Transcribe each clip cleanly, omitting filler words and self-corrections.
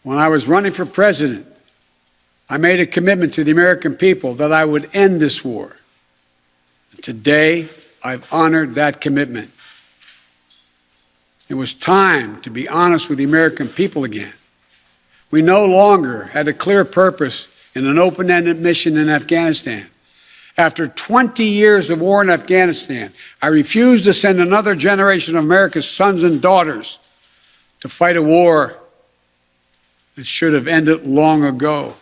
When I was running for president, I made a commitment to the American people that I would end this war. Today, I've honored that commitment. It was time to be honest with the American people again. We no longer had a clear purpose in an open-ended mission in Afghanistan. After 20 years of war in Afghanistan, I refused to send another generation of America's sons and daughters to fight a war that should have ended long ago.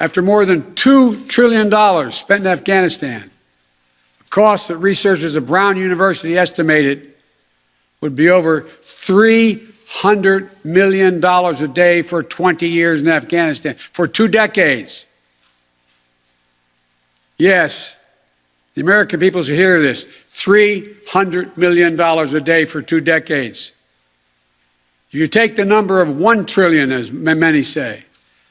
After more than $2 trillion spent in Afghanistan, a cost that researchers at Brown University estimated would be over $300 million a day for 20 years in Afghanistan, for 2 decades. Yes, the American people should hear this. $300 million a day for 2 decades. If you take the number of 1 trillion, as many say,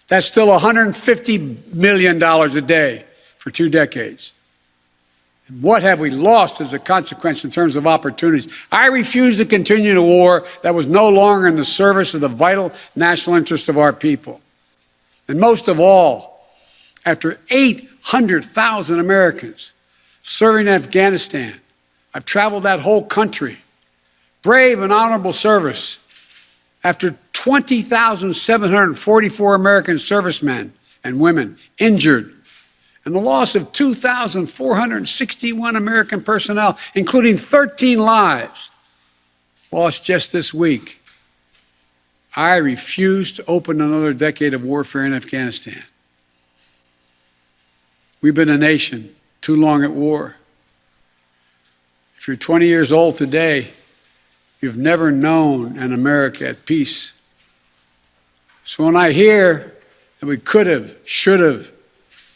that's still $150 million a day for 2 decades. And what have we lost as a consequence in terms of opportunities? I refuse to continue a war that was no longer in the service of the vital national interest of our people. And most of all, after 800,000 Americans serving in Afghanistan, I've traveled that whole country, brave and honorable service. After 20,744 American servicemen and women injured, and the loss of 2,461 American personnel, including 13 lives lost just this week, I refuse to open another decade of warfare in Afghanistan. We've been a nation too long at war. If you're 20 years old today, you've never known an America at peace. So when I hear that we could have, should have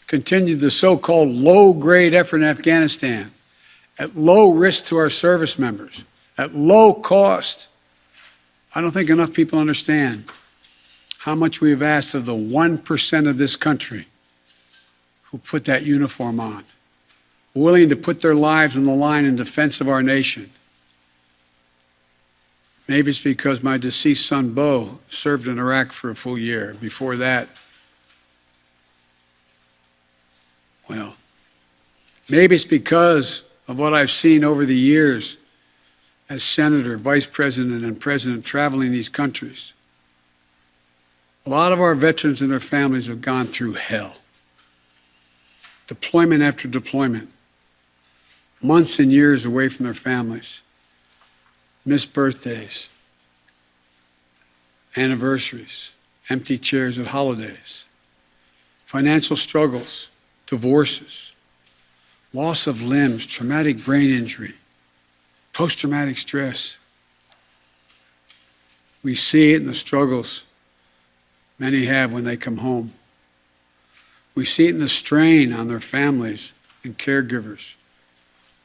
continued the so-called low-grade effort in Afghanistan at low risk to our service members, at low cost, I don't think enough people understand how much we have asked of the 1% of this country who put that uniform on, willing to put their lives on the line in defense of our nation. Maybe it's because my deceased son, Bo, served in Iraq for a full year. Before that, well, maybe it's because of what I've seen over the years as senator, vice president, and president traveling these countries. A lot of our veterans and their families have gone through hell. Deployment after deployment, months and years away from their families, missed birthdays, anniversaries, empty chairs at holidays, financial struggles, divorces, loss of limbs, traumatic brain injury, post-traumatic stress. We see it in the struggles many have when they come home. We see it in the strain on their families and caregivers.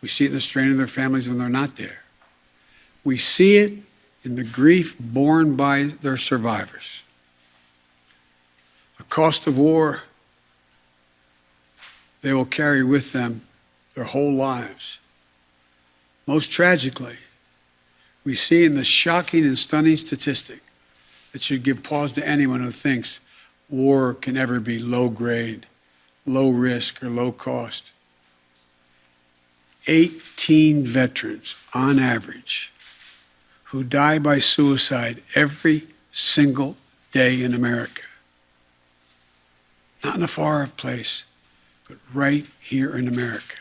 We see it in the strain on their families when they're not there. We see it in the grief borne by their survivors. The cost of war they will carry with them their whole lives. Most tragically, we see in the shocking and stunning statistic that should give pause to anyone who thinks war can ever be low grade, low risk, or low cost. 18 veterans, on average, who die by suicide every single day in America. Not in a far-off place, but right here in America.